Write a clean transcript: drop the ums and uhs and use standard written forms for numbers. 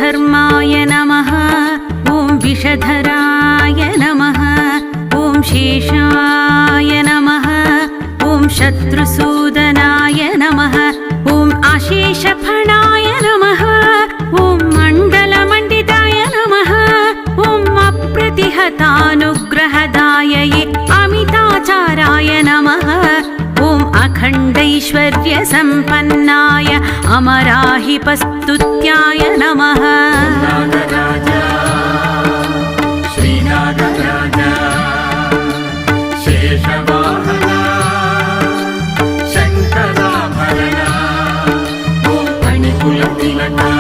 विश्वधर्माय नमः। ॐ विषधराय नमः। ॐ शेषाय नमः। ॐ शत्रुसूदनाय नमः। ॐ अशेषफणाय नमः। ॐ मण्डलमण्डिताय नमः। ॐ अप्रतिहतानुग्रहदायये अमिताचाराय नमः। ॐ अखण्डैश्वर्यसम्पन्नाय अमराहिपस्तुत्याय नमः। नागराजा श्रीनागराजा शेषवाहना शङ्कराभरणा ॐ मणिकुलतिलका